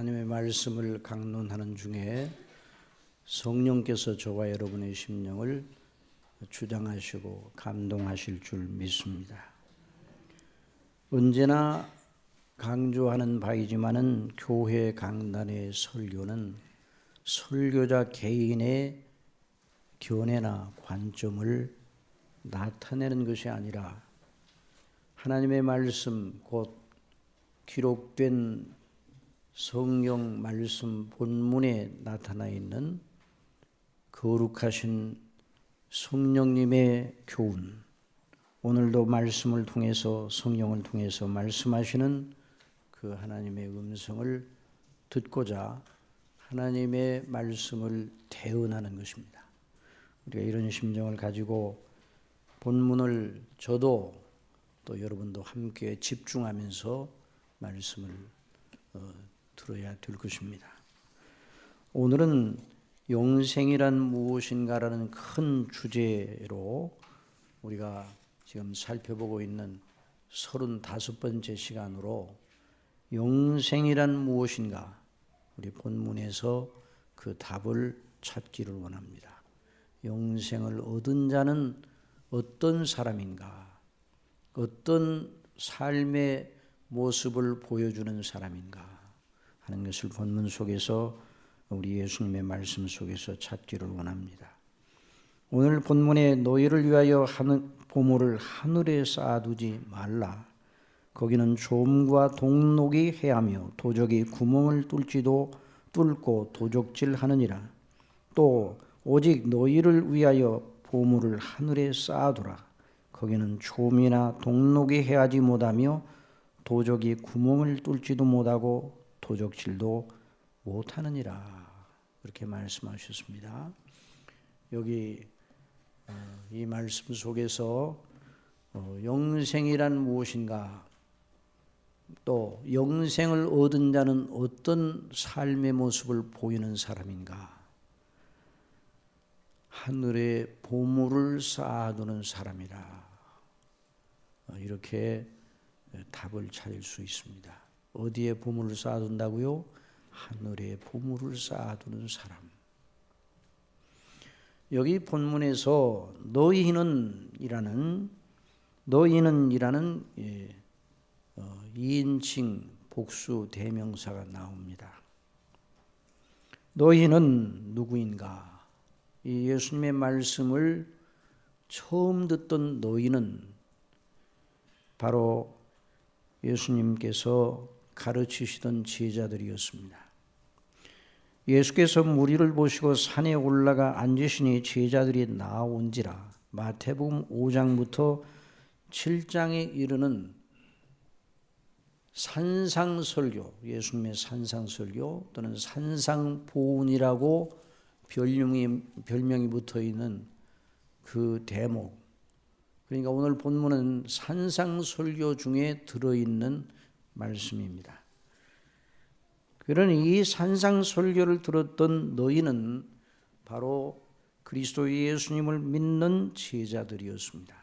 하나님의 말씀을 강론하는 중에 성령께서 저와 여러분의 심령을 주장하시고 감동하실 줄 믿습니다. 언제나 강조하는 바이지만은 교회 강단의 설교는 설교자 개인의 견해나 관점을 나타내는 것이 아니라 하나님의 말씀 곧 기록된 성경 말씀 본문에 나타나 있는 거룩하신 성령님의 교훈, 오늘도 말씀을 통해서 성령을 통해서 말씀하시는 그 하나님의 음성을 듣고자 하나님의 말씀을 대언하는 것입니다. 우리가 이런 심정을 가지고 본문을 저도 또 여러분도 함께 집중하면서 말씀을 들어야 될 것입니다. 오늘은 영생이란 무엇인가라는 큰 주제로 우리가 지금 살펴보고 있는 35번째 시간으로 영생이란 무엇인가 우리 본문에서 그 답을 찾기를 원합니다. 영생을 얻은 자는 어떤 사람인가? 어떤 삶의 모습을 보여주는 사람인가 하는 것을 본문 속에서 우리 예수님의 말씀 속에서 찾기를 원합니다. 오늘 본문에 너희를 위하여 보물을 하늘에 쌓아두지 말라. 거기는 좀과 동록이 해하며 도적이 구멍을 뚫고 도적질하느니라. 또 오직 너희를 위하여 보물을 하늘에 쌓아두라. 거기는 좀이나 동록이 해하지 못하며 도적이 구멍을 뚫지도 못하고 도적질도 못하느니라. 그렇게 말씀하셨습니다. 여기 이 말씀 속에서 영생이란 무엇인가, 또 영생을 얻은 자는 어떤 삶의 모습을 보이는 사람인가, 하늘에 보물을 쌓아두는 사람이라, 이렇게 답을 찾을 수 있습니다. 어디에 보물을 쌓아둔다고요? 하늘에 보물을 쌓아두는 사람. 여기 본문에서 너희는이라는 2인칭 복수 대명사가 나옵니다. 너희는 누구인가? 이 예수님의 말씀을 처음 듣던 너희는 바로 예수님께서 가르치시던 제자들이었습니다. 예수께서 무리를 보시고 산에 올라가 앉으시니 제자들이 나온지라. 마태복음 5장부터 7장에 이르는 산상설교, 예수님의 산상설교 또는 산상보훈이라고 별명이 붙어있는 그 대목, 그러니까 오늘 본문은 산상설교 중에 들어있는 말씀입니다. 그러니 이 산상설교를 들었던 너희는 바로 그리스도 예수님을 믿는 제자들이었습니다.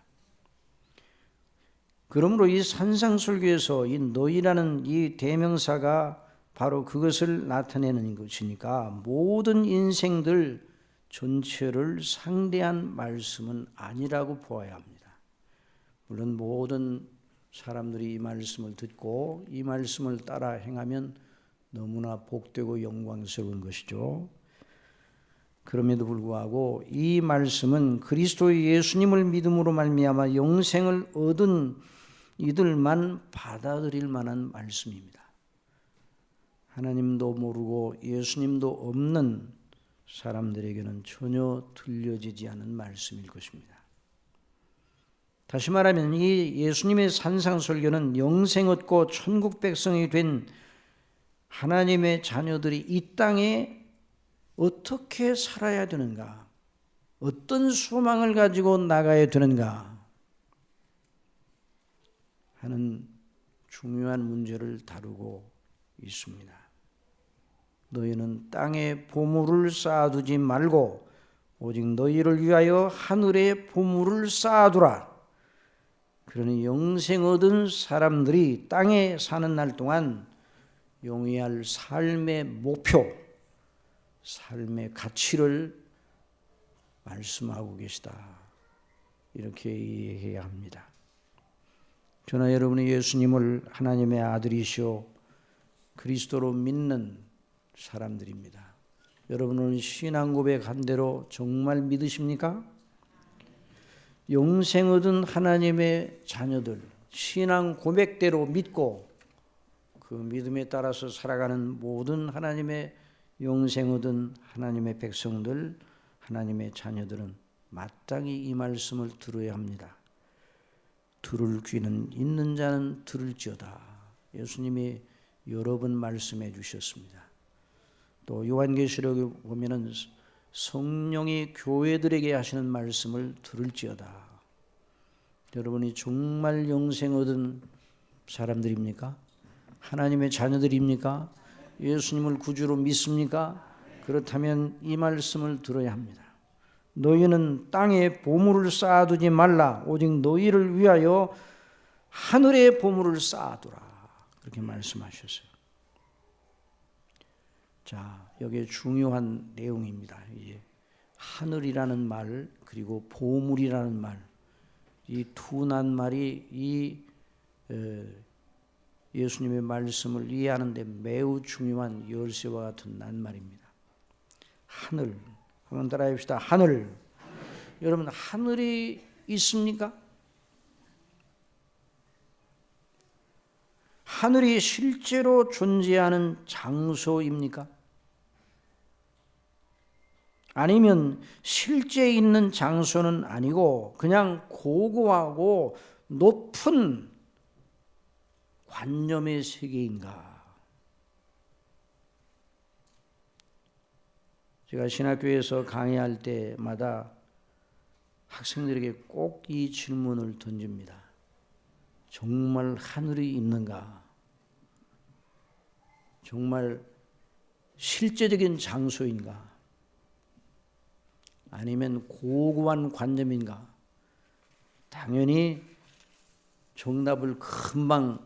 그러므로 이 산상설교에서 이 너희라는 이 대명사가 바로 그것을 나타내는 것이니까 모든 인생들 전체를 상대한 말씀은 아니라고 보아야 합니다. 물론 모든 사람들이 이 말씀을 듣고 이 말씀을 따라 행하면 너무나 복되고 영광스러운 것이죠. 그럼에도 불구하고 이 말씀은 그리스도 예수님을 믿음으로 말미암아 영생을 얻은 이들만 받아들일 만한 말씀입니다. 하나님도 모르고 예수님도 없는 사람들에게는 전혀 들려지지 않은 말씀일 것입니다. 다시 말하면 이 예수님의 산상설교는 영생 얻고 천국 백성이 된 하나님의 자녀들이 이 땅에 어떻게 살아야 되는가, 어떤 소망을 가지고 나가야 되는가 하는 중요한 문제를 다루고 있습니다. 너희는 땅에 보물을 쌓아두지 말고 오직 너희를 위하여 하늘에 보물을 쌓아두라. 그러니 영생 얻은 사람들이 땅에 사는 날 동안 용이할 삶의 목표, 삶의 가치를 말씀하고 계시다. 이렇게 이해해야 합니다. 저는 여러분이 예수님을 하나님의 아들이시오 그리스도로 믿는 사람들입니다. 여러분은 신앙 고백한 대로 정말 믿으십니까? 영생 얻은 하나님의 자녀들, 신앙 고백대로 믿고 그 믿음에 따라서 살아가는 모든 하나님의 영생 얻은 하나님의 백성들, 하나님의 자녀들은 마땅히 이 말씀을 들어야 합니다. 들을 귀는 있는 자는 들을지어다. 예수님이 여러 번 말씀해 주셨습니다. 또 요한계시록에 보면은 성령이 교회들에게 하시는 말씀을 들을지어다. 여러분이 정말 영생 얻은 사람들입니까? 하나님의 자녀들입니까? 예수님을 구주로 믿습니까? 그렇다면 이 말씀을 들어야 합니다. 너희는 땅에 보물을 쌓아두지 말라. 오직 너희를 위하여 하늘에 보물을 쌓아두라. 그렇게 말씀하셨어요. 자, 여기에 중요한 내용입니다. 이제 하늘이라는 말 그리고 보물이라는 말, 이 두 낱말이 이 예수님의 말씀을 이해하는 데 매우 중요한 열쇠와 같은 낱말입니다. 하늘, 한번 따라해 봅시다. 하늘. 여러분, 하늘이 있습니까? 하늘이 실제로 존재하는 장소입니까? 아니면 실제 있는 장소는 아니고 그냥 고고하고 높은 관념의 세계인가? 제가 신학교에서 강의할 때마다 학생들에게 꼭 이 질문을 던집니다. 정말 하늘이 있는가? 정말 실제적인 장소인가? 아니면 고고한 관념인가? 당연히 정답을 금방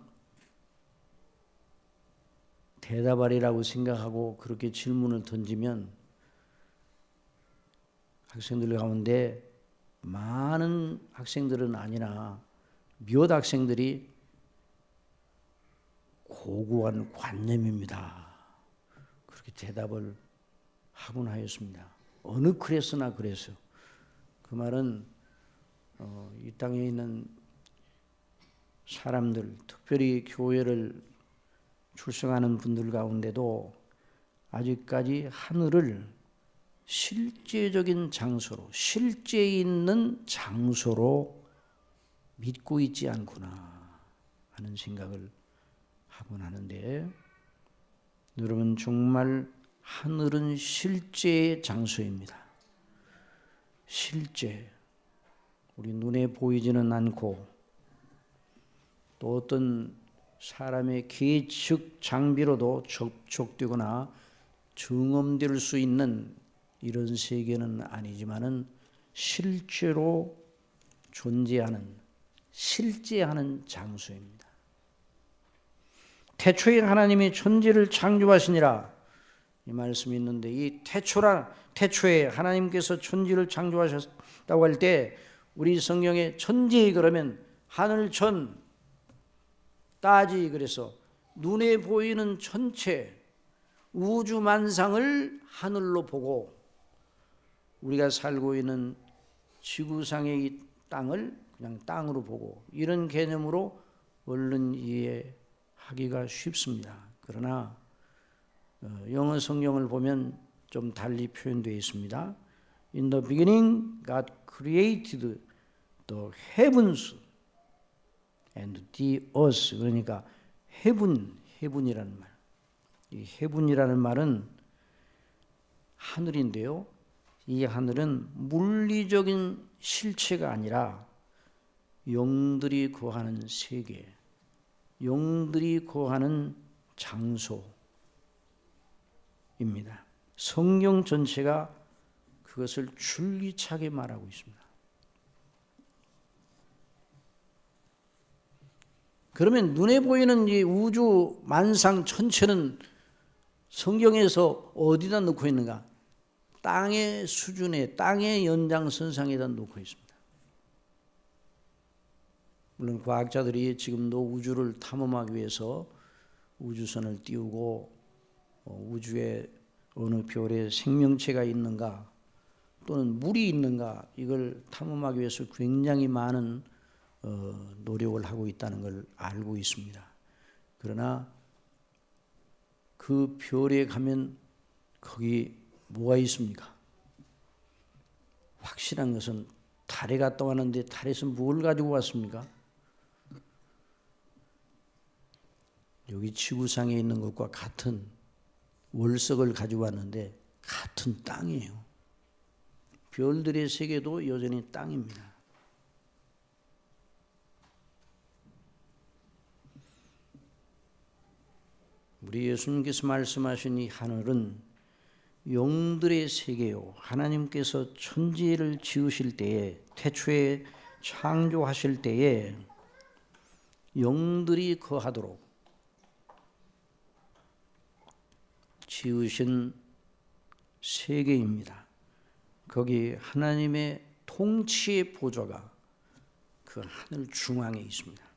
대답하리라고 생각하고 그렇게 질문을 던지면 학생들 가운데 많은 학생들은 아니라 몇 학생들이 고고한 관념입니다. 그렇게 대답을 하곤 하였습니다. 어느 클래스나 그래서 그 말은 이 땅에 있는 사람들, 특별히 교회를 출석하는 분들 가운데도 아직까지 하늘을 실제적인 장소로, 실제 있는 장소로 믿고 있지 않구나 하는 생각을 하곤 하는데, 여러분 정말 하늘은 실제의 장소입니다. 실제, 우리 눈에 보이지는 않고 또 어떤 사람의 계측 장비로도 접촉되거나 증험될 수 있는 이런 세계는 아니지만은 실제로 존재하는, 실제하는 장소입니다. 태초에 하나님이 천지를 창조하시니라 이 말씀이 있는데, 이 태초에 하나님께서 천지를 창조하셨다고 할 때 우리 성경에 천지 그러면 하늘 전 따지, 그래서 눈에 보이는 전체 우주 만상을 하늘로 보고 우리가 살고 있는 지구상의 이 땅을 그냥 땅으로 보고, 이런 개념으로 얼른 이해하기가 쉽습니다. 그러나 영어 성경을 보면 좀 달리 표현되어 있습니다. In the beginning, God created the heavens and the earth. 그러니까 heaven이라는 말. 이 heaven이라는 말은 하늘인데요. 이 하늘은 물리적인 실체가 아니라 영들이 거하는 세계, 영들이 거하는 장소입니다. 성경 전체가 그것을 줄기차게 말하고 있습니다. 그러면 눈에 보이는 이 우주 만상 천체는 성경에서 어디다 놓고 있는가? 땅의 수준에, 땅의 연장선상에다 놓고 있습니다. 물론 과학자들이 지금도 우주를 탐험하기 위해서 우주선을 띄우고 우주에 어느 별에 생명체가 있는가 또는 물이 있는가 이걸 탐험하기 위해서 굉장히 많은 노력을 하고 있다는 걸 알고 있습니다. 그러나 그 별에 가면 거기 뭐가 있습니까? 확실한 것은 달에 갔다 왔는데 달에서 뭘 가지고 왔습니까? 여기 지구상에 있는 것과 같은 월석을 가지고 왔는데 같은 땅이에요. 별들의 세계도 여전히 땅입니다. 우리 예수님께서 말씀하신 이 하늘은 영들의 세계요. 하나님께서 천지를 지으실 때에 태초에 창조하실 때에 영들이 거하도록 지으신 세계입니다. 거기 하나님의 통치의 보좌가 그 하늘 중앙에 있습니다.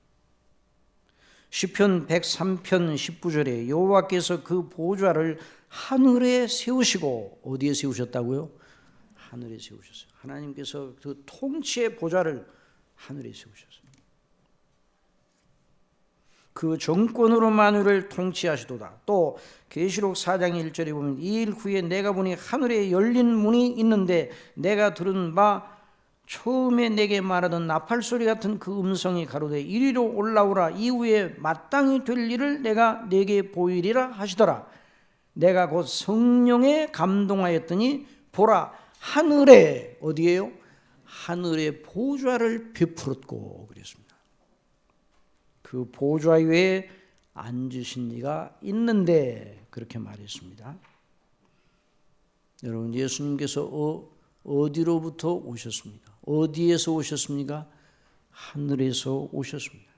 시편 103편 19절에 여호와께서 그 보좌를 하늘에 세우시고 어디에 세우셨다고요? 하늘에 세우셨어요. 하나님께서 그 통치의 보좌를 하늘에 세우셨어요. 그 정권으로 만유를 통치하시도다. 또 계시록 4장 1절에 보면 이 일 후에 내가 보니 하늘에 열린 문이 있는데 내가 들은 바 처음에 내게 말하던 나팔소리 같은 그 음성이 가로되 이리로 올라오라. 이후에 마땅히 될 일을 내가 내게 보이리라 하시더라. 내가 곧 성령에 감동하였더니 보라 하늘에 어디에요? 하늘에 보좌를 베풀었고 그랬습니다. 그 보좌 위에 앉으신 이가 있는데 그렇게 말했습니다. 여러분 예수님께서 어디로부터 오셨습니까? 어디에서 오셨습니까? 하늘에서 오셨습니다.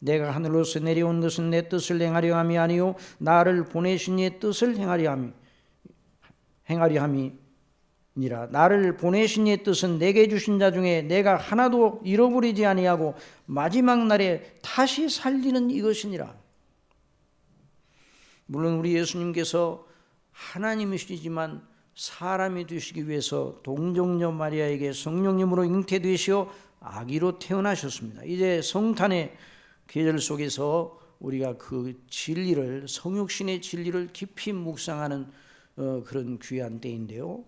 내가 하늘로서 내려온 것은 내 뜻을 행하려 함이 아니요 나를 보내신 이의 뜻을 행하려 함이니라. 나를 보내신 이의 뜻은 내게 주신 자 중에 내가 하나도 잃어버리지 아니하고 마지막 날에 다시 살리는 이것이니라. 물론 우리 예수님께서 하나님이시지만 사람이 되시기 위해서 동정녀 마리아에게 성령님으로 잉태되시어 아기로 태어나셨습니다. 이제 성탄의 계절 속에서 우리가 그 진리를 성육신의 진리를 깊이 묵상하는 그런 귀한 때인데요.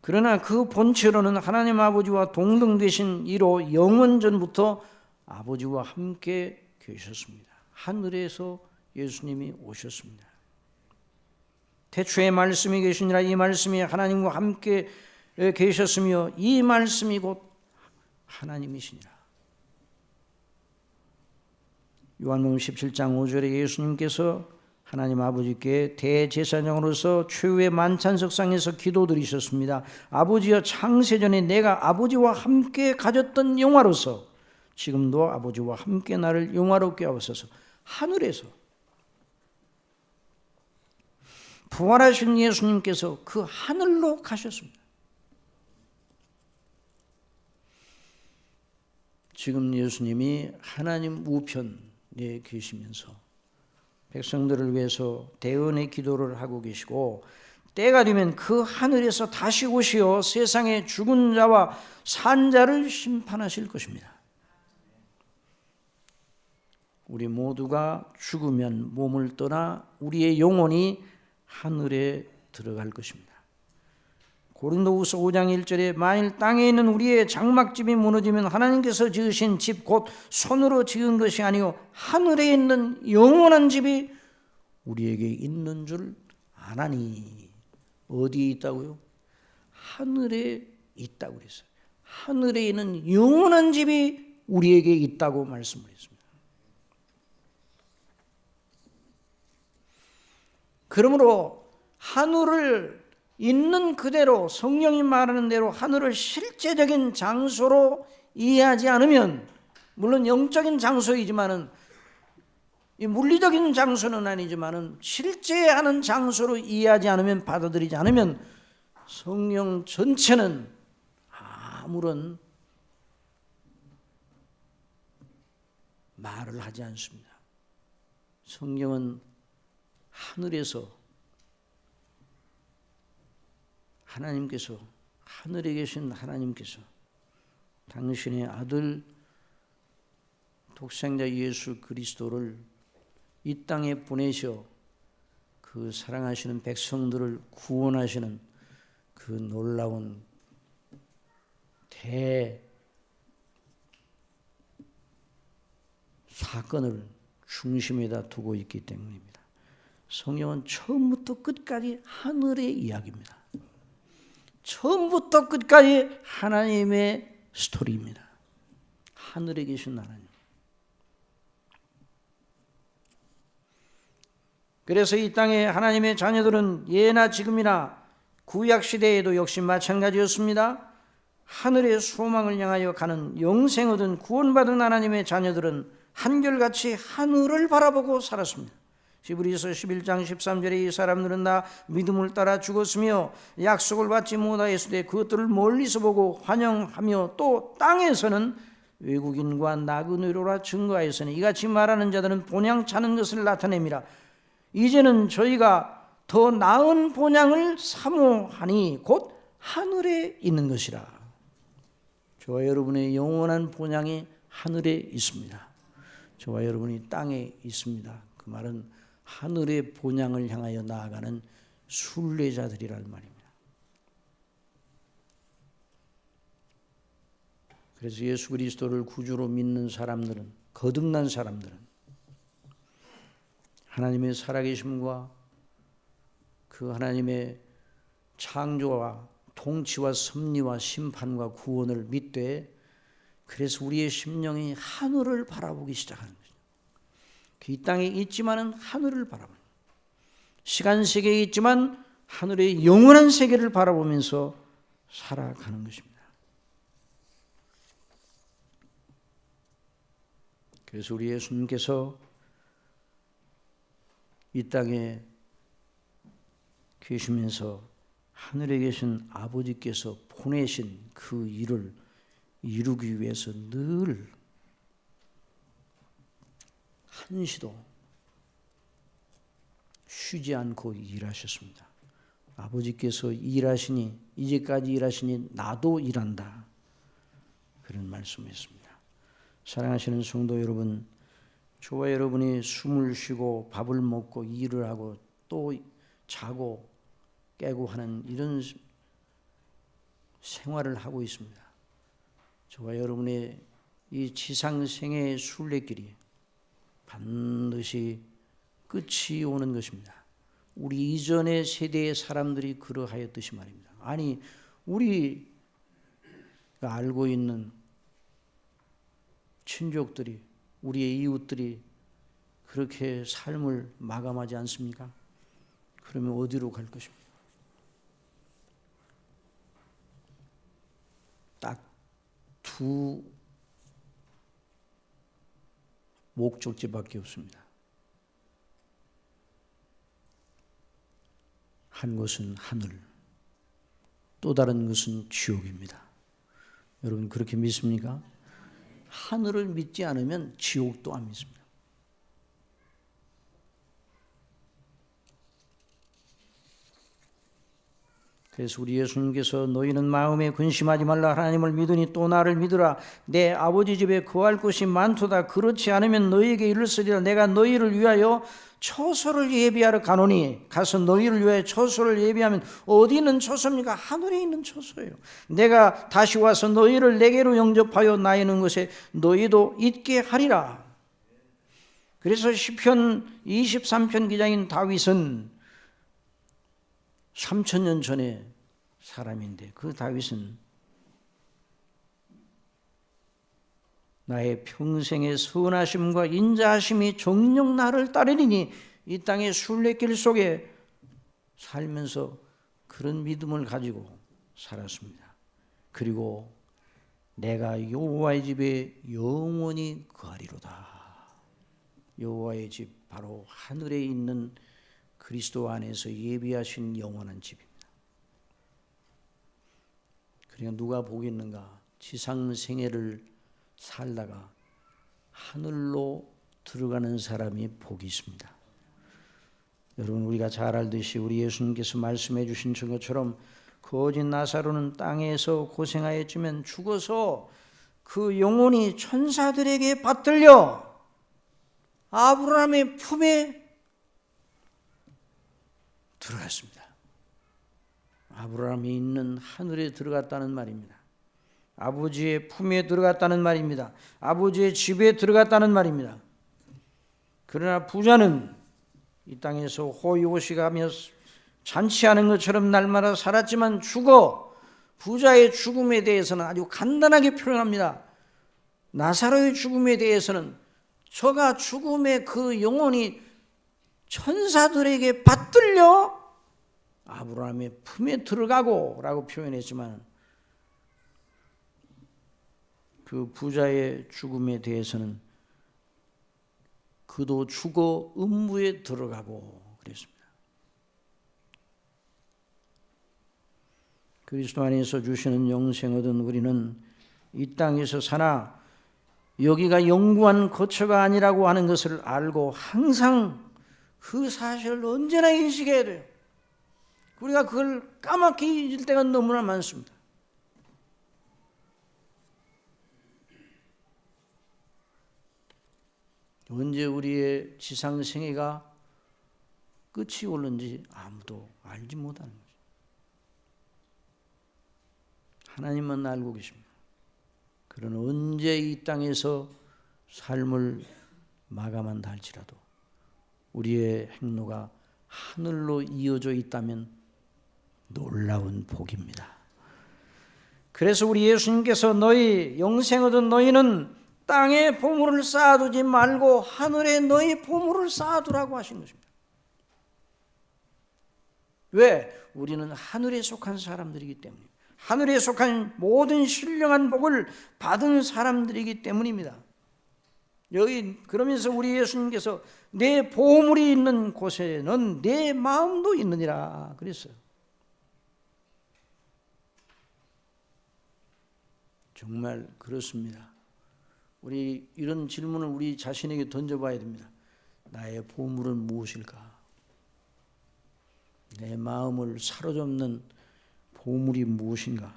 그러나 그 본체로는 하나님 아버지와 동등되신 이로 영원전부터 아버지와 함께 계셨습니다. 하늘에서 예수님이 오셨습니다. 태초에 말씀이 계시니라. 이 말씀이 하나님과 함께 계셨으며 이 말씀이 곧 하나님이시니라. 요한복음 17장 5절에 예수님께서 하나님 아버지께 대제사장으로서 최후의 만찬석상에서 기도드리셨습니다. 아버지여 창세전에 내가 아버지와 함께 가졌던 영화로서 지금도 아버지와 함께 나를 영화롭게 하옵소서. 하늘에서 부활하신 예수님께서 그 하늘로 가셨습니다. 지금 예수님이 하나님 우편에 계시면서 백성들을 위해서 대언의 기도를 하고 계시고 때가 되면 그 하늘에서 다시 오시어 세상의 죽은 자와 산 자를 심판하실 것입니다. 우리 모두가 죽으면 몸을 떠나 우리의 영혼이 하늘에 들어갈 것입니다. 고린도후서 5장 1절에 만일 땅에 있는 우리의 장막집이 무너지면 하나님께서 지으신 집 곧 손으로 지은 것이 아니요 하늘에 있는 영원한 집이 우리에게 있는 줄 아나니. 어디에 있다고요? 하늘에 있다고 그랬어요. 하늘에 있는 영원한 집이 우리에게 있다고 말씀을 했습니다. 그러므로 하늘을 있는 그대로 성령이 말하는 대로 하늘을 실제적인 장소로 이해하지 않으면 물론 영적인 장소이지만은, 이 물리적인 장소는 아니지만은 실제 하는 장소로 이해하지 않으면, 받아들이지 않으면 성령 전체는 아무런 말을 하지 않습니다. 성령은 하늘에서, 하나님께서, 하늘에 계신 하나님께서 당신의 아들 독생자 예수 그리스도를 이 땅에 보내셔 그 사랑하시는 백성들을 구원하시는 그 놀라운 사건을 중심에다 두고 있기 때문입니다. 성령은 처음부터 끝까지 하늘의 이야기입니다. 처음부터 끝까지 하나님의 스토리입니다. 하늘에 계신 하나님. 그래서 이 땅에 하나님의 자녀들은 예나 지금이나 구약 시대에도 역시 마찬가지였습니다. 하늘의 소망을 향하여 가는 영생 얻은 구원받은 하나님의 자녀들은 한결같이 하늘을 바라보고 살았습니다. 히브리서 11장 13절에 이 사람들은 다 믿음을 따라 죽었으며 약속을 받지 못하였으되 그것들을 멀리서 보고 환영하며 또 땅에서는 외국인과 나그네로라 증거하였으니 이같이 말하는 자들은 본향 차는 것을 나타냅니다. 이제는 저희가 더 나은 본향을 사모하니 곧 하늘에 있는 것이라. 저와 여러분의 영원한 본향이 하늘에 있습니다. 저와 여러분이 땅에 있습니다. 그 말은 하늘의 본향을 향하여 나아가는 순례자들이란 말입니다. 그래서 예수 그리스도를 구주로 믿는 사람들은, 거듭난 사람들은 하나님의 살아계심과 그 하나님의 창조와 통치와 섭리와 심판과 구원을 믿되, 그래서 우리의 심령이 하늘을 바라보기 시작하는 거죠. 이 땅에 있지만은 하늘을 바라봅니다. 시간 세계에 있지만 하늘의 영원한 세계를 바라보면서 살아가는 것입니다. 그래서 우리 예수님께서 이 땅에 계시면서 하늘에 계신 아버지께서 보내신 그 일을 이루기 위해서 늘 한시도 쉬지 않고 일하셨습니다. 아버지께서 일하시니, 이제까지 일하시니 나도 일한다, 그런 말씀이었습니다. 사랑하시는 성도 여러분, 저와 여러분이 숨을 쉬고 밥을 먹고 일을 하고 또 자고 깨고 하는 이런 생활을 하고 있습니다. 저와 여러분의 이 지상생의 순례길이 반드시 끝이 오는 것입니다. 우리 이전의 세대의 사람들이 그러하였듯이 말입니다. 아니, 우리가 알고 있는 친족들이, 우리의 이웃들이 그렇게 삶을 마감하지 않습니까? 그러면 어디로 갈 것입니까? 딱 두 목적지밖에 없습니다. 한 곳은 하늘, 또 다른 것은 지옥입니다. 여러분 그렇게 믿습니까? 하늘을 믿지 않으면 지옥도 안 믿습니다. 그래서 우리 예수님께서 너희는 마음에 근심하지 말라, 하나님을 믿으니 또 나를 믿으라. 내 아버지 집에 거할 곳이 많도다. 그렇지 않으면 너희에게 이르시리라. 내가 너희를 위하여 처소를 예비하러 가노니, 가서 너희를 위하여 처소를 예비하면 어디 있는 처소입니까? 하늘에 있는 처소예요. 내가 다시 와서 너희를 내게로 영접하여 나 있는 곳에 너희도 있게 하리라. 그래서 시편 23편 기자인 다윗은 3000년 전에 사람인데, 그 다윗은 나의 평생의 선하심과 인자하심이 정녕 나를 따르리니, 이 땅의 순례길 속에 살면서 그런 믿음을 가지고 살았습니다. 그리고 내가 여호와의 집에 영원히 거하리로다. 여호와의 집, 바로 하늘에 있는 그리스도 안에서 예비하신 영원한 집입니다. 그러니까 누가 복이 있는가? 지상 생애를 살다가 하늘로 들어가는 사람이 복이 있습니다. 여러분, 우리가 잘 알듯이 우리 예수님께서 말씀해 주신 것처럼 거짓 나사로는 땅에서 고생하였지만 죽어서 그 영혼이 천사들에게 받들려 아브라함의 품에 들어갔습니다. 아브라함이 있는 하늘에 들어갔다는 말입니다. 아버지의 품에 들어갔다는 말입니다. 아버지의 집에 들어갔다는 말입니다. 그러나 부자는 이 땅에서 호의호식하며 잔치하는 것처럼 날마다 살았지만 죽어. 부자의 죽음에 대해서는 아주 간단하게 표현합니다. 나사로의 죽음에 대해서는 저가 죽음의 그 영혼이 천사들에게 받들려 아브라함의 품에 들어가고 라고 표현했지만, 그 부자의 죽음에 대해서는 그도 죽어 음부에 들어가고 그랬습니다. 그리스도 안에서 주시는 영생 얻은 우리는 이 땅에서 사나 여기가 영구한 거처가 아니라고 하는 것을 알고 항상 그 사실을 언제나 인식해야 돼요. 우리가 그걸 까맣게 잊을 때가 너무나 많습니다. 언제 우리의 지상 생애가 끝이 올는지 아무도 알지 못하는 거죠. 하나님만 알고 계십니다. 그러나 언제 이 땅에서 삶을 마감한다 할지라도 우리의 행로가 하늘로 이어져 있다면 놀라운 복입니다. 그래서 우리 예수님께서 너희 영생 얻은 너희는 땅에 보물을 쌓아두지 말고 하늘에 너희 보물을 쌓아두라고 하신 것입니다. 왜? 우리는 하늘에 속한 사람들이기 때문입니다. 하늘에 속한 모든 신령한 복을 받은 사람들이기 때문입니다. 여기 그러면서 우리 예수님께서 내 보물이 있는 곳에는 내 마음도 있느니라 그랬어요. 정말 그렇습니다. 우리 이런 질문을 우리 자신에게 던져봐야 됩니다. 나의 보물은 무엇일까? 내 마음을 사로잡는 보물이 무엇인가?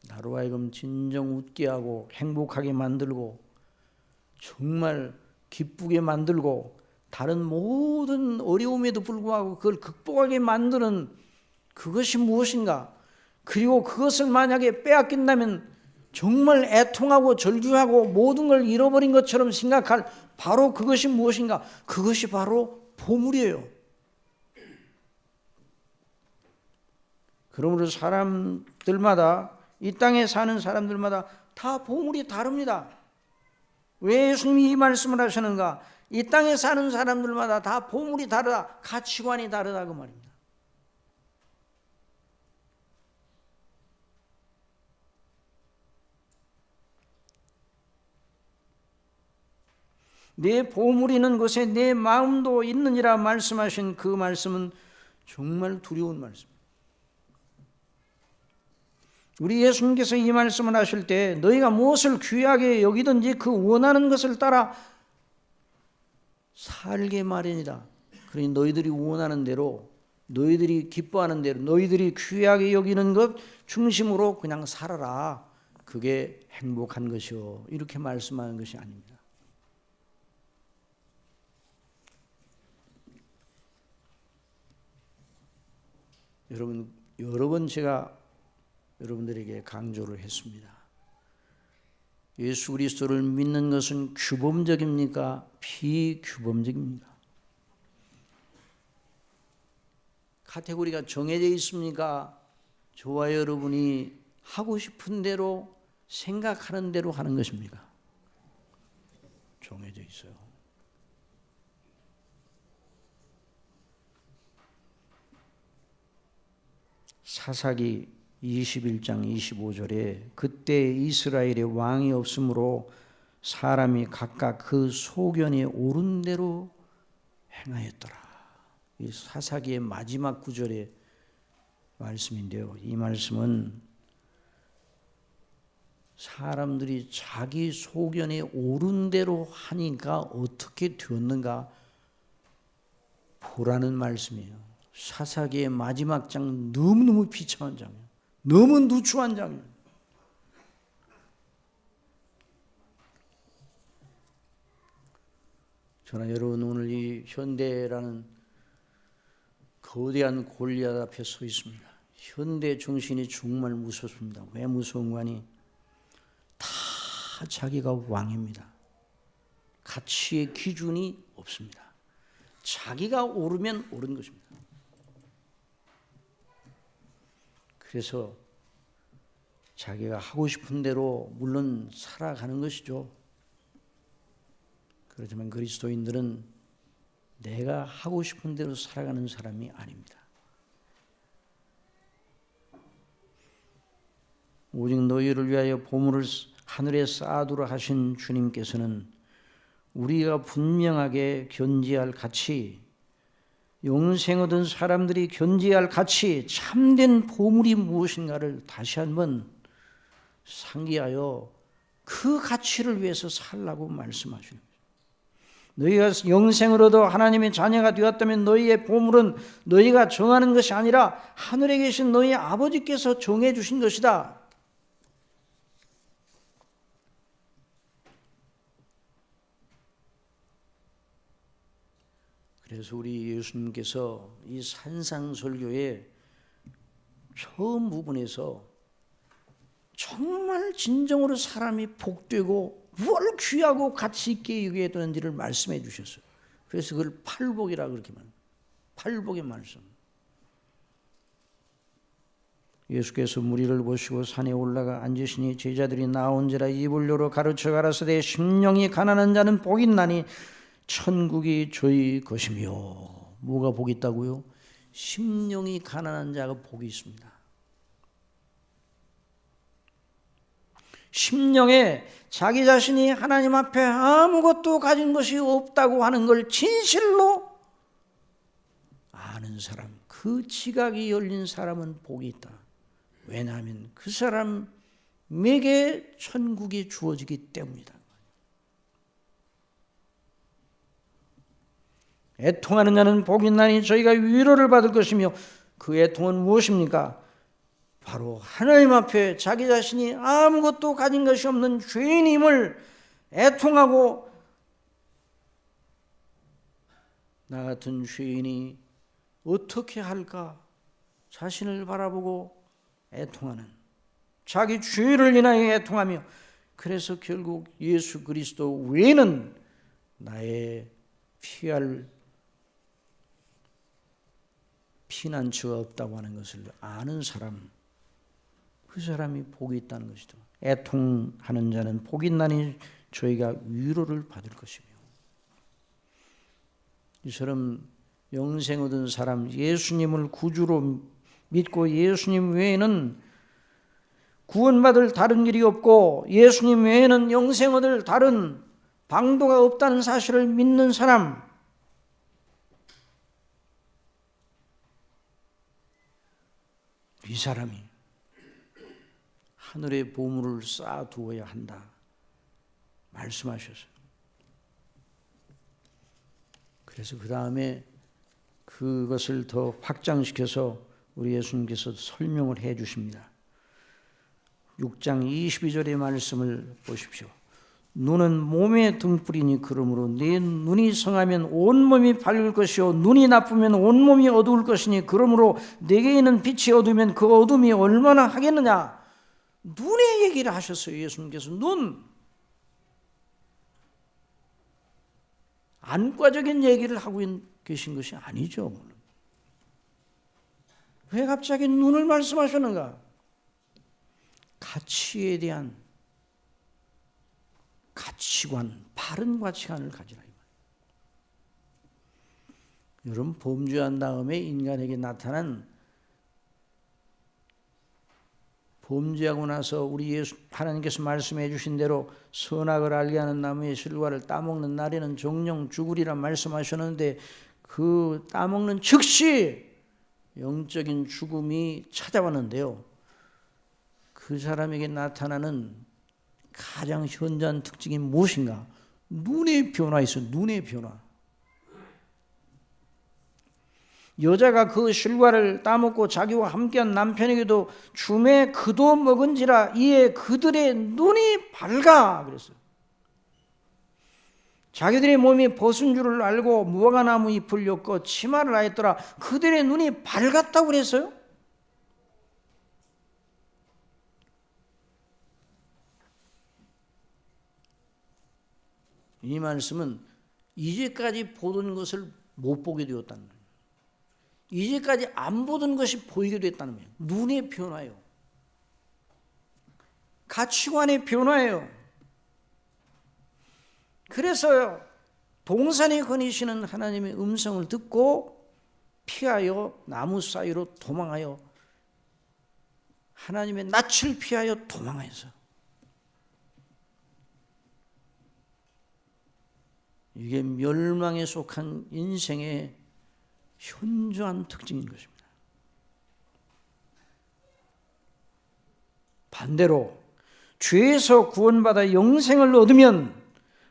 나로 하여금 진정 웃게 하고 행복하게 만들고 정말 기쁘게 만들고 다른 모든 어려움에도 불구하고 그걸 극복하게 만드는 그것이 무엇인가? 그리고 그것을 만약에 빼앗긴다면 정말 애통하고 절규하고 모든 걸 잃어버린 것처럼 생각할 바로 그것이 무엇인가? 그것이 바로 보물이에요. 그러므로 사람들마다, 이 땅에 사는 사람들마다 다 보물이 다릅니다. 왜 예수님이 이 말씀을 하시는가? 이 땅에 사는 사람들마다 다 보물이 다르다, 가치관이 다르다 그 말입니다. 내 보물이 있는 곳에 내 마음도 있느니라 말씀하신 그 말씀은 정말 두려운 말씀입니다. 우리 예수님께서 이 말씀을 하실 때 너희가 무엇을 귀하게 여기든지 그 원하는 것을 따라 살게 마련이다. 그러니 너희들이 원하는 대로, 너희들이 기뻐하는 대로, 너희들이 귀하게 여기는 것 중심으로 그냥 살아라. 그게 행복한 것이요. 이렇게 말씀하는 것이 아닙니다. 여러분, 여러 번 제가 여러분들에게 강조를 했습니다. 예수 그리스도를 믿는 것은 규범적입니까? 비규범적입니까? 카테고리가 정해져 있습니까? 저와 여러분이 하고 싶은 대로, 생각하는 대로 하는 것입니까? 정해져 있어요. 사사기 21장 25절에 그때 이스라엘에 왕이 없으므로 사람이 각각 그 소견에 오른 대로 행하였더라. 이 사사기의 마지막 구절의 말씀인데요. 이 말씀은 사람들이 자기 소견에 오른 대로 하니까 어떻게 되었는가 보라는 말씀이에요. 사사기의 마지막 장 너무너무 비참한 장면, 너무 누추한 장면. 저는 여러분 오늘 이 현대라는 거대한 골리앗 앞에 서 있습니다. 현대 정신이 정말 무섭습니다. 왜 무서운 거니? 다 자기가 왕입니다. 가치의 기준이 없습니다. 자기가 옳으면 옳은 것입니다. 그래서 자기가 하고 싶은 대로 물론 살아가는 것이죠. 그렇지만 그리스도인들은 내가 하고 싶은 대로 살아가는 사람이 아닙니다. 오직 너희를 위하여 보물을 하늘에 쌓아두라 하신 주님께서는 우리가 분명하게 견지할 가치, 영생 얻은 사람들이 견지할 가치, 참된 보물이 무엇인가를 다시 한번 상기하여 그 가치를 위해서 살라고 말씀하시는 거예요. 너희가 영생을 얻어 하나님의 자녀가 되었다면 너희의 보물은 너희가 정하는 것이 아니라 하늘에 계신 너희 아버지께서 정해 주신 것이다. 그래서 우리 예수님께서 이 산상설교의 처음 부분에서 정말 진정으로 사람이 복되고 뭘 귀하고 가치 있게 여겨야 되는지를 말씀해 주셨어요. 그래서 그걸 팔복이라고 그렇게 말합니다. 팔복의 말씀. 예수께서 무리를 보시고 산에 올라가 앉으시니 제자들이 나온지라 입을 열어 가르쳐 가라사대 심령이 가난한 자는 복이 있나니 천국이 저희 것이며. 뭐가 복이 있다고요? 심령이 가난한 자가 복이 있습니다. 심령에 자기 자신이 하나님 앞에 아무것도 가진 것이 없다고 하는 걸 진실로 아는 사람, 그 지각이 열린 사람은 복이 있다. 왜냐하면 그 사람에게 천국이 주어지기 때문이다. 애통하는 자는 복이 있나니 저희가 위로를 받을 것이며, 그 애통은 무엇입니까? 바로 하나님 앞에 자기 자신이 아무것도 가진 것이 없는 죄인임을 애통하고, 나 같은 죄인이 어떻게 할까 자신을 바라보고 애통하는, 자기 죄를 인하여 애통하며, 그래서 결국 예수 그리스도 외에는 나의 피할 피난처가 없다고 하는 것을 아는 사람, 그 사람이 복이 있다는 것이다. 애통하는 자는 복이 있나니 저희가 위로를 받을 것이며. 이처럼 영생 얻은 사람, 예수님을 구주로 믿고 예수님 외에는 구원받을 다른 길이 없고 예수님 외에는 영생 얻을 다른 방도가 없다는 사실을 믿는 사람, 이 사람이 하늘의 보물을 쌓아두어야 한다 말씀하셨어요. 그래서 그 다음에 그것을 더 확장시켜서 우리 예수님께서 설명을 해 주십니다. 6장 22절의 말씀을 보십시오. 눈은 몸의 등불이니 그러므로 네 눈이 성하면 온몸이 밝을 것이요 눈이 나쁘면 온몸이 어두울 것이니 그러므로 내게 있는 빛이 어두우면 그 어둠이 얼마나 하겠느냐. 눈의 얘기를 하셨어요. 예수님께서 눈, 안과적인 얘기를 하고 계신 것이 아니죠. 왜 갑자기 눈을 말씀하셨는가? 가치에 대한 가치관, 바른 가치관을 가지라. 여러분, 범죄한 다음에 인간에게 나타난 범죄하고 나서 우리 예수 하나님께서 말씀해 주신 대로 선악을 알게 하는 나무의 실과를 따먹는 날에는 정령 죽으리라 말씀하셨는데 그 따먹는 즉시 영적인 죽음이 찾아왔는데요. 그 사람에게 나타나는 가장 현저한 특징이 무엇인가? 눈의 변화 있어요. 눈의 변화. 여자가 그 실과를 따먹고 자기와 함께한 남편에게도 주매 그도 먹은지라 이에 그들의 눈이 밝아 그랬어요. 자기들의 몸이 벗은 줄을 알고 무화과나무 잎을 엮어 치마를 하였더라. 그들의 눈이 밝았다고 그랬어요. 이 말씀은 이제까지 보던 것을 못 보게 되었다는 거예요. 이제까지 안 보던 것이 보이게 됐다는 거예요. 눈의 변화예요. 가치관의 변화예요. 그래서요, 동산에 거니시는 하나님의 음성을 듣고 피하여 나무 사이로 도망하여 하나님의 낯을 피하여 도망하여서 이게 멸망에 속한 인생의 현저한 특징인 것입니다. 반대로 죄에서 구원받아 영생을 얻으면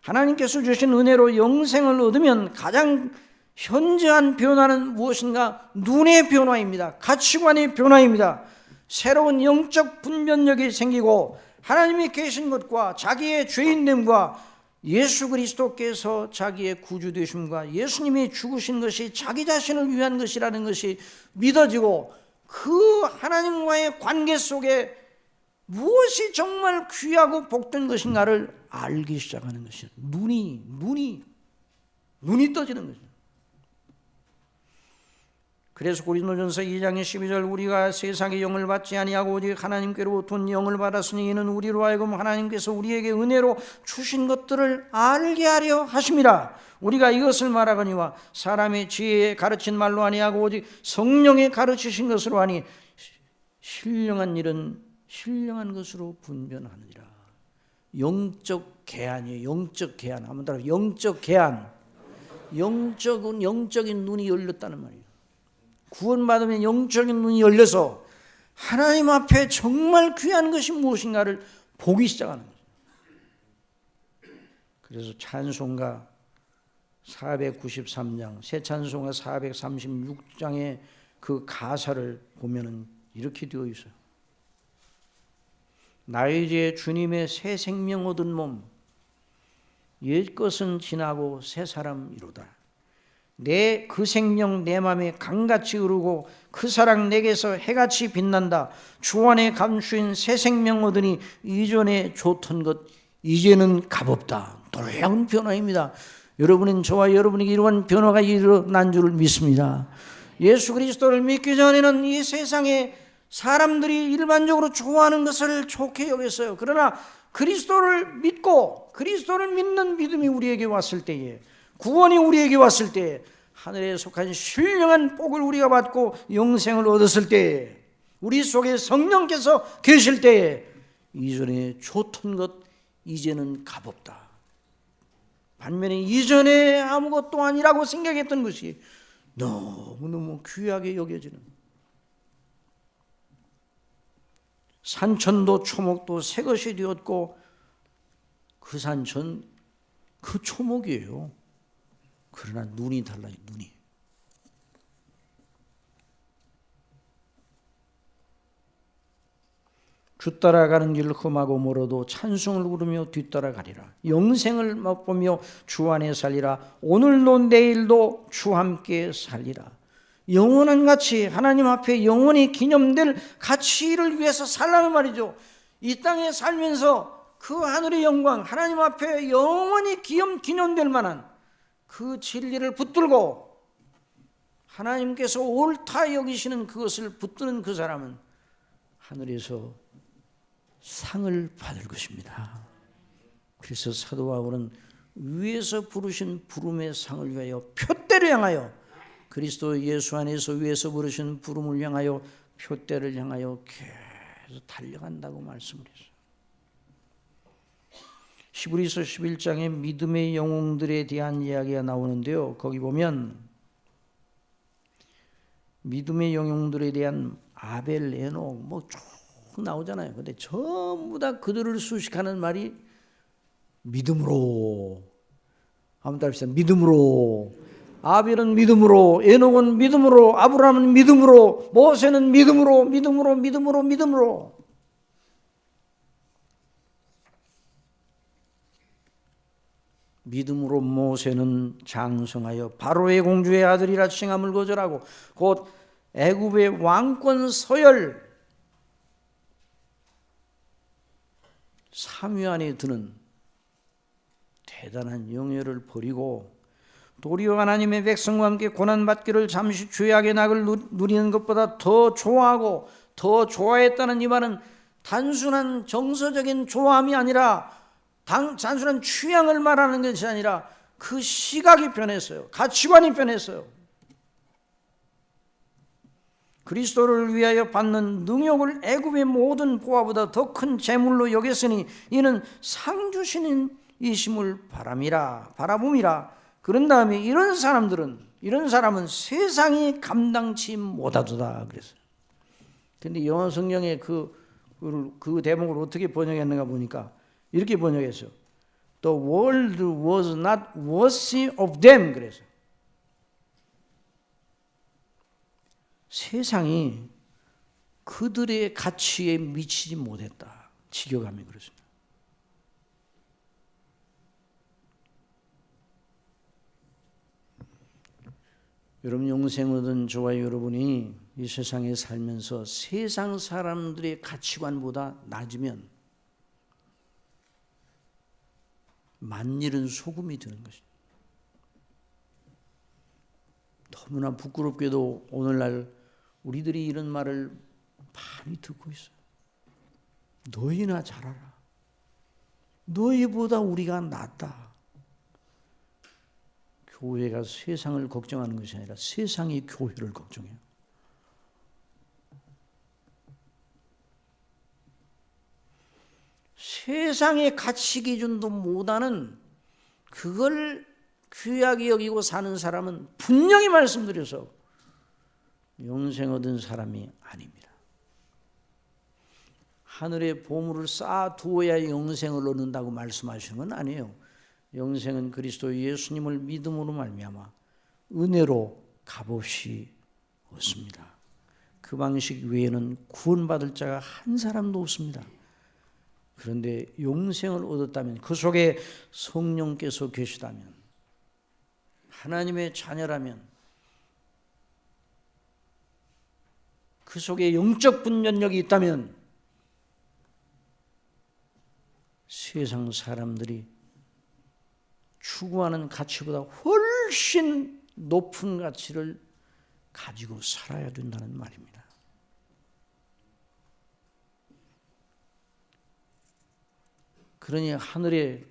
하나님께서 주신 은혜로 영생을 얻으면 가장 현저한 변화는 무엇인가? 눈의 변화입니다. 가치관의 변화입니다. 새로운 영적 분별력이 생기고 하나님이 계신 것과 자기의 죄인됨과 예수 그리스도께서 자기의 구주 되심과 예수님이 죽으신 것이 자기 자신을 위한 것이라는 것이 믿어지고 그 하나님과의 관계 속에 무엇이 정말 귀하고 복된 것인가를 알기 시작하는 것이에요. 눈이 떠지는 거죠. 그래서 고린도전서 2장 12절 우리가 세상의 영을 받지 아니하고 오직 하나님께로부터 온 영을 받았으니 이는 우리로 하여금 하나님께서 우리에게 은혜로 주신 것들을 알게 하려 하심이라. 우리가 이것을 말하거니와 사람의 지혜에 가르친 말로 아니하고 오직 성령의 가르치신 것으로 하니 신령한 일은 신령한 것으로 분별하느니라. 영적 계한이에요. 영적 계한. 한번 따라 영적 계한. 영적인 눈이 열렸다는 말이에요. 구원받으면 영적인 눈이 열려서 하나님 앞에 정말 귀한 것이 무엇인가를 보기 시작하는 거죠. 그래서 찬송가 493장, 새 찬송가 436장의 그 가사를 보면은 이렇게 되어 있어요. 나의 죄 주님의 새 생명 얻은 몸, 옛것은 지나고 새 사람이로다. 내 그 생명 내 맘에 강같이 흐르고 그 사랑 내게서 해같이 빛난다. 주 안에 감추인 새 생명 얻으니 이전에 좋던 것 이제는 값없다. 놀라운 변화입니다. 여러분은 저와 여러분에게 이러한 변화가 일어난 줄을 믿습니다. 예수 그리스도를 믿기 전에는 이 세상에 사람들이 일반적으로 좋아하는 것을 좋게 여겼어요. 그러나 그리스도를 믿고 그리스도를 믿는 믿음이 우리에게 왔을 때에, 구원이 우리에게 왔을 때에, 하늘에 속한 신령한 복을 우리가 받고 영생을 얻었을 때에, 우리 속에 성령께서 계실 때에 이전에 좋던 것 이제는 값없다. 반면에 이전에 아무것도 아니라고 생각했던 것이 너무너무 귀하게 여겨지는, 산천도 초목도 새 것이 되었고 그 산천 그 초목이에요. 그러나 눈이 달라요. 눈이. 주 따라가는 길 험하고 멀어도 찬송을 부르며 뒤따라가리라. 영생을 맛보며 주 안에 살리라. 오늘도 내일도 주 함께 살리라. 영원한 가치, 하나님 앞에 영원히 기념될 가치를 위해서 살라는 말이죠. 이 땅에 살면서 그 하늘의 영광, 하나님 앞에 영원히 기념될 만한 그 진리를 붙들고 하나님께서 옳다 여기시는 그것을 붙드는 그 사람은 하늘에서 상을 받을 것입니다. 그래서 사도 바울은 위에서 부르신 부름의 상을 위하여 표대를 향하여, 그리스도 예수 안에서 위에서 부르신 부름을 향하여 표대를 향하여 앞에서 달려간다고 말씀을 했어요. 히브리서 11장에 믿음의 영웅들에 대한 이야기가 나오는데요. 거기 보면 믿음의 영웅들에 대한 아벨, 에녹 뭐 쭉 나오잖아요. 근데 전부 다 그들을 수식하는 말이 믿음으로. 한번 따라합시다. 믿음으로. 아벨은 믿음으로, 에녹은 믿음으로, 아브라함은 믿음으로, 모세는 믿음으로, 믿음으로, 믿음으로, 믿음으로. 믿음으로 모세는 장성하여 바로의 공주의 아들이라 칭함을 거절하고 곧 애굽의 왕권 서열 3위 안에 드는 대단한 영예를 버리고 도리어 하나님의 백성과 함께 고난받기를 잠시 죄악의 낙을 누리는 것보다 더 좋아하고 더 좋아했다는 이 말은 단순한 정서적인 좋아함이 아니라 단순한 취향을 말하는 것이 아니라 그 시각이 변했어요. 가치관이 변했어요. 그리스도를 위하여 받는 능욕을 애굽의 모든 보화보다 더 큰 재물로 여겼으니 이는 상 주시는 이심을 바라봄이라. 그런 다음에 이런 사람은 세상이 감당치 못하도다 그랬어요. 근데 영어 성경에 그 대목을 어떻게 번역했는가 보니까 이렇게 번역했어요. The world was not worthy of them 그래서 세상이 그들의 가치에 미치지 못했다. 직역함이 그렇습니다. 여러분 영생 얻은 저와 여러분이 이 세상에 살면서 세상 사람들의 가치관보다 낮으면 만일은 소금이 되는 것입니다. 너무나 부끄럽게도 오늘날 우리들이 이런 말을 많이 듣고 있어요. 너희나 잘하라. 너희보다 우리가 낫다. 교회가 세상을 걱정하는 것이 아니라 세상이 교회를 걱정해요. 세상의 가치 기준도 못하는 그걸 귀하게 여기고 사는 사람은 분명히 말씀드려서 영생 얻은 사람이 아닙니다. 하늘에 보물을 쌓아두어야 영생을 얻는다고 말씀하시는 건 아니에요. 영생은 그리스도 예수님을 믿음으로 말미암아 은혜로 값없이 얻습니다. 그 방식 외에는 구원받을 자가 한 사람도 없습니다. 그런데 영생을 얻었다면 그 속에 성령께서 계시다면 하나님의 자녀라면 그 속에 영적 분별력이 있다면 세상 사람들이 추구하는 가치보다 훨씬 높은 가치를 가지고 살아야 된다는 말입니다. 그러니 하늘에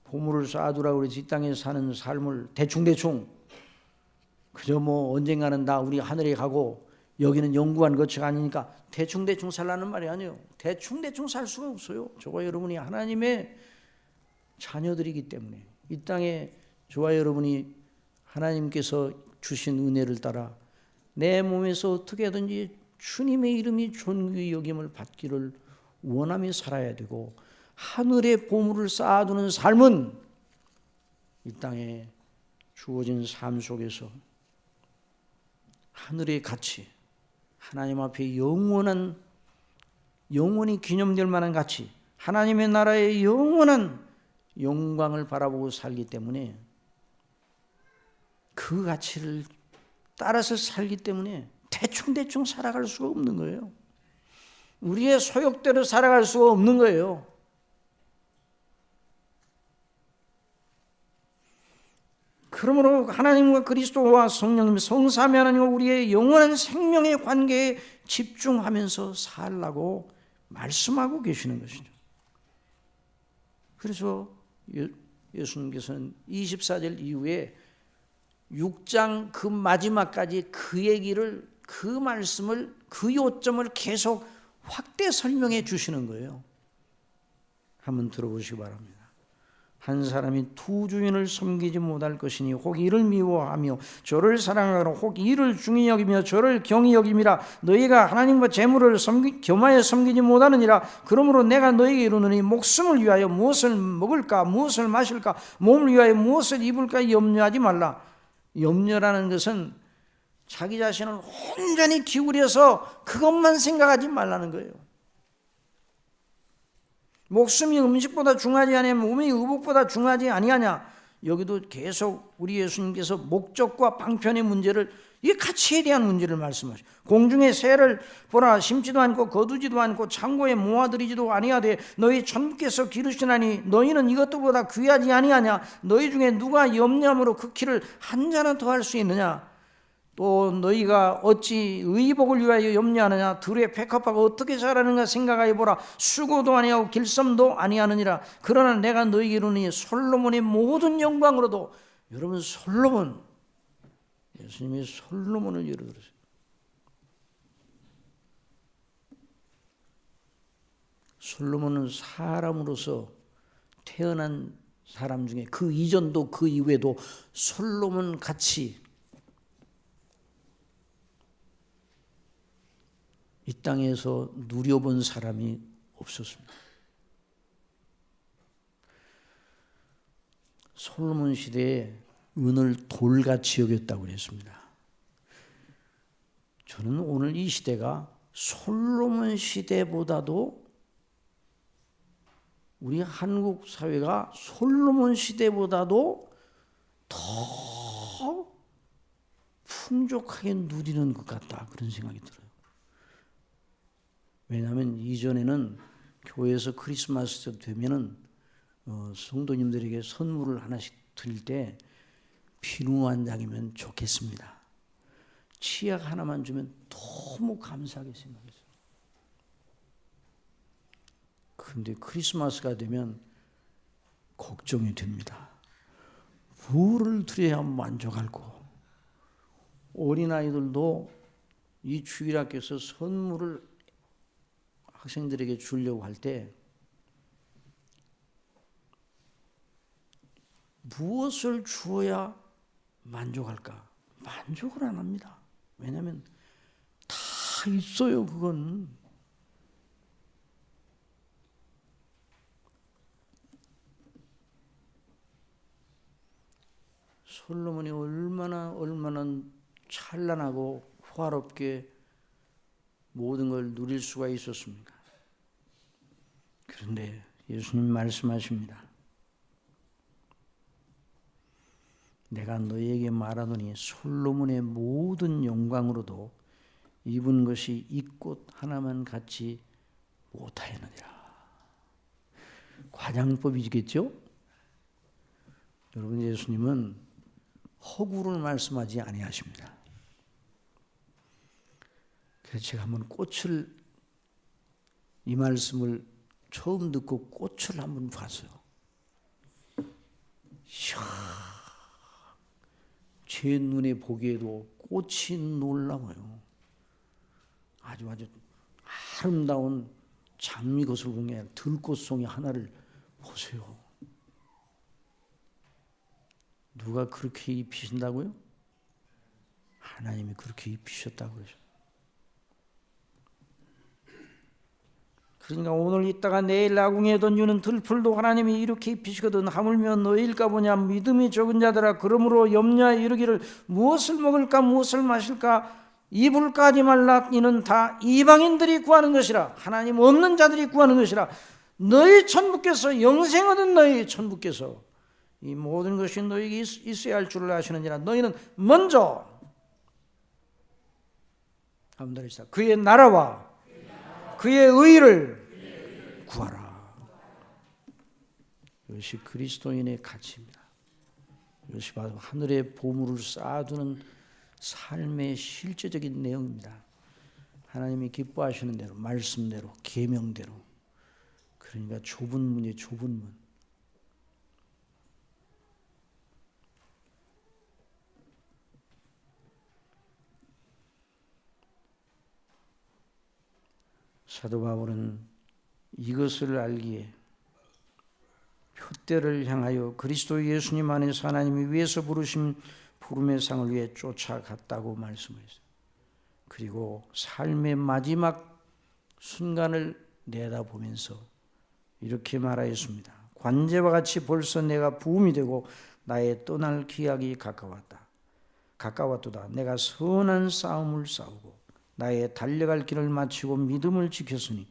보물을 쌓아두라고 그러지 이 땅에 사는 삶을 대충 그저 뭐 언젠가는 다 우리 하늘에 가고 여기는 영구한 거치가 아니니까 대충 살라는 말이 아니에요. 대충 살 수가 없어요. 저와 여러분이 하나님의 자녀들이기 때문에 이 땅에 저와 여러분이 하나님께서 주신 은혜를 따라 내 몸에서 어떻게든지 주님의 이름이 존귀히 여김을 받기를 원하며 살아야 되고 하늘의 보물을 쌓아두는 삶은 이 땅에 주어진 삶 속에서 하늘의 가치, 하나님 앞에 영원히 기념될 만한 가치, 하나님의 나라의 영원한 영광을 바라보고 살기 때문에 그 가치를 따라서 살기 때문에 대충 살아갈 수가 없는 거예요. 우리의 소욕대로 살아갈 수가 없는 거예요. 그러므로 하나님과 그리스도와 성령님, 성삼위 하나님과 우리의 영원한 생명의 관계에 집중하면서 살라고 말씀하고 계시는 것이죠. 그래서 예수님께서는 24절 이후에 6장 그 마지막까지 그 얘기를, 그 말씀을, 그 요점을 계속 확대 설명해 주시는 거예요. 한번 들어보시기 바랍니다. 한 사람이 두 주인을 섬기지 못할 것이니 혹 이를 미워하며 저를 사랑하거나 혹 이를 중히 여기며 저를 경히 여김이라. 너희가 하나님과 재물을 겸하여 섬기지 못하느니라. 그러므로 내가 너희에게 이르노니 목숨을 위하여 무엇을 먹을까 무엇을 마실까 몸을 위하여 무엇을 입을까 염려하지 말라. 염려라는 것은 자기 자신을 온전히 기울여서 그것만 생각하지 말라는 거예요. 목숨이 음식보다 중하지 아니하며 몸이 의복보다 중하지 아니하냐. 여기도 계속 우리 예수님께서 목적과 방편의 문제를, 이 가치에 대한 문제를 말씀하시고, 공중의 새를 보라, 심지도 않고 거두지도 않고 창고에 모아들이지도 아니하되 너희 천부께서 기르시나니 너희는 이것들보다 귀하지 아니하냐. 너희 중에 누가 염려함으로 그 키를 한 자나 더할 수 있느냐. 또 너희가 어찌 의복을 위하여 염려하느냐. 들의 백합화가 어떻게 자라는가 생각하여 보라. 수고도 아니하고 길섬도 아니하느니라. 그러나 내가 너희에게 이르노니 솔로몬의 모든 영광으로도. 여러분, 솔로몬, 예수님이 솔로몬을 예로 들으세요. 솔로몬은 사람으로서 태어난 사람 중에 그 이전도 그 이후에도 솔로몬 같이 이 땅에서 누려본 사람이 없었습니다. 솔로몬 시대에 은을 돌같이 여겼다고 그랬습니다. 저는 오늘 이 시대가 솔로몬 시대보다도, 우리 한국 사회가 솔로몬 시대보다도 더 풍족하게 누리는 것 같다, 그런 생각이 들어요. 왜냐하면 이전에는 교회에서 크리스마스 되면은 성도님들에게 선물을 하나씩 드릴 때 비누 한 장이면 좋겠습니다. 치약 하나만 주면 너무 감사하게 생각했어요. 그런데 크리스마스가 되면 걱정이 됩니다. 뭐를 드려야 만족할고, 어린아이들도 이 주일학교에서 선물을 학생들에게 주려고 할 때 무엇을 주어야 만족할까? 만족을 안 합니다. 왜냐하면 다 있어요, 그건. 솔로몬이 얼마나 찬란하고 화롭게 모든 걸 누릴 수가 있었습니까? 그런데 예수님 말씀하십니다. 내가 너희에게 말하노니 솔로몬의 모든 영광으로도 입은 것이 이 꽃 하나만 같이 못하였느니라. 과장법이겠죠? 여러분, 예수님은 허구를 말씀하지 아니하십니다. 그래서 제가 한번 이 말씀을 처음 듣고 꽃을 한번 봤어요. 이야, 제 눈에 보기에도 꽃이 놀라워요. 아주 아름다운 장미꽃을 보면 들꽃송이 하나를 보세요. 누가 그렇게 입히신다고요? 하나님이 그렇게 입히셨다고 그러죠. 그러니까 오늘 있다가 내일 나궁에 던지는 들풀도 하나님이 이렇게 입히시거든. 하물며 너희일까 보냐. 믿음이 적은 자들아, 그러므로 염려하여 이르기를 무엇을 먹을까 무엇을 마실까 입을까 하지 말라. 이는 다 이방인들이 구하는 것이라. 하나님 없는 자들이 구하는 것이라. 너희 천부께서, 영생 얻은 너희 천부께서 이 모든 것이 너희에게 있어야 할 줄을 아시느니라. 너희는 먼저 그의 나라와 그의 의를 구하라. 이것이 그리스도인의 가치입니다. 이것이 바로 하늘의 보물을 쌓아두는 삶의 실제적인 내용입니다. 하나님이 기뻐하시는 대로, 말씀대로, 계명대로. 그러니까 좁은 문이에요, 좁은 문. 사도 바울은 이것을 알기에 표대를 향하여 그리스도 예수님 안에서 하나님이 위에서 부르신 부름의 상을 위해 쫓아갔다고 말씀했어요. 그리고 삶의 마지막 순간을 내다보면서 이렇게 말하였습니다. 관제와 같이 벌써 내가 부음이 되고 나의 떠날 기약이 가까웠도다. 내가 선한 싸움을 싸우고 나의 달려갈 길을 마치고 믿음을 지켰으니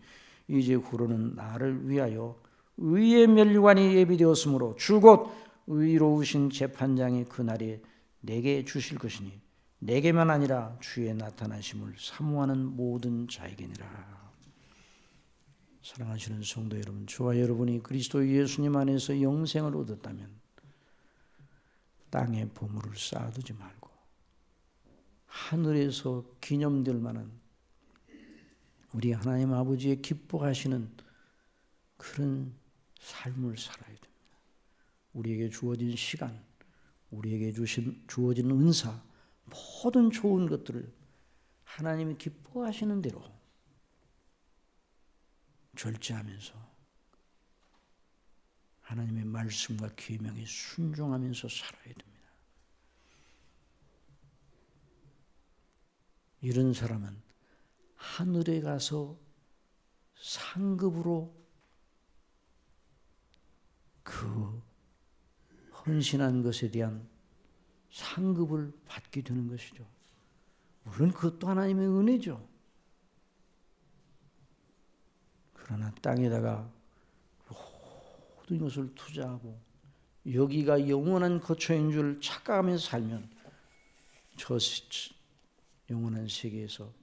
이제 후로는 나를 위하여 의의 멸관이 예비되었으므로 주 곧 의로우신 재판장이 그날에 내게 주실 것이니 내게만 아니라 주의 나타나심을 사모하는 모든 자에게니라. 사랑하시는 성도 여러분, 저와 여러분이 그리스도 예수님 안에서 영생을 얻었다면 땅에 보물을 쌓아두지 말고 하늘에서 기념될 만한 우리 하나님 아버지의 기뻐하시는 그런 삶을 살아야 됩니다. 우리에게 주어진 시간, 우리에게 주어진 은사, 모든 좋은 것들을 하나님이 기뻐하시는 대로 절제하면서 하나님의 말씀과 계명에 순종하면서 살아야 됩니다. 이런 사람은 하늘에 가서 상급으로 그 헌신한 것에 대한 상급을 받게 되는 것이죠. 물론 그것도 하나님의 은혜죠. 그러나 땅에다가 모든 것을 투자하고 여기가 영원한 거처인 줄 착각하면서 살면 저 영원한 세계에서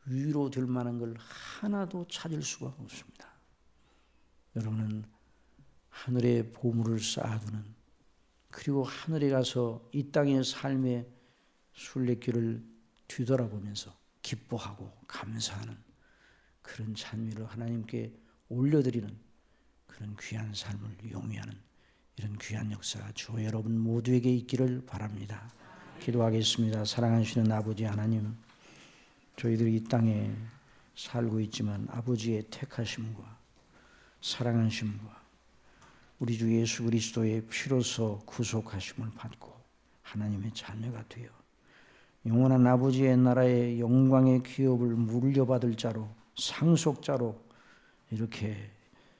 위로될 만한 걸 하나도 찾을 수가 없습니다. 여러분은 하늘에 보물을 쌓아두는, 그리고 하늘에 가서 이 땅의 삶의 순례길을 뒤돌아보면서 기뻐하고 감사하는 그런 찬미를 하나님께 올려드리는 그런 귀한 삶을 용위하는 이런 귀한 역사가 저 여러분 모두에게 있기를 바랍니다. 기도하겠습니다. 사랑하시는 아버지 하나님, 저희들이 이 땅에 살고 있지만 아버지의 택하심과 사랑하심과 우리 주 예수 그리스도의 피로서 구속하심을 받고 하나님의 자녀가 되어 영원한 아버지의 나라의 영광의 기업을 물려받을 자로, 상속자로 이렇게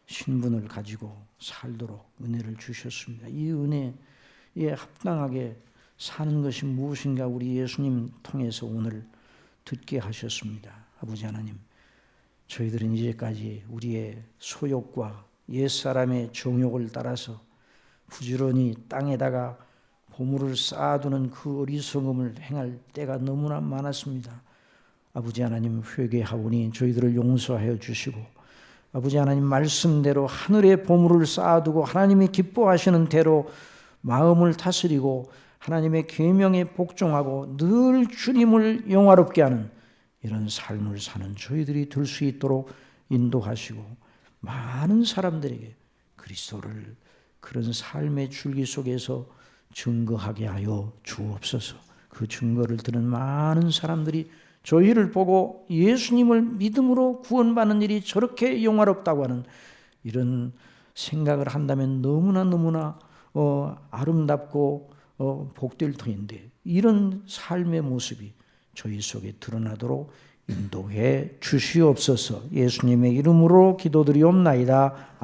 신분을 가지고 살도록 은혜를 주셨습니다. 이 은혜에 합당하게 사는 것이 무엇인가 우리 예수님 통해서 오늘 듣게 하셨습니다. 아버지 하나님, 저희들은 이제까지 우리의 소욕과 옛사람의 정욕을 따라서 부지런히 땅에다가 보물을 쌓아두는 그 어리석음을 행할 때가 너무나 많았습니다. 아버지 하나님, 회개하오니 저희들을 용서하여 주시고 아버지 하나님 말씀대로 하늘에 보물을 쌓아두고 하나님이 기뻐하시는 대로 마음을 다스리고 하나님의 계명에 복종하고 늘 주님을 영화롭게 하는 이런 삶을 사는 저희들이 될 수 있도록 인도하시고 많은 사람들에게 그리스도를 그런 삶의 줄기 속에서 증거하게 하여 주옵소서. 그 증거를 들은 많은 사람들이 저희를 보고 예수님을 믿음으로 구원받는 일이 저렇게 영화롭다고 하는 이런 생각을 한다면 너무나 아름답고 복될 터인데, 이런 삶의 모습이 저희 속에 드러나도록 인도해 주시옵소서. 예수님의 이름으로 기도드리옵나이다.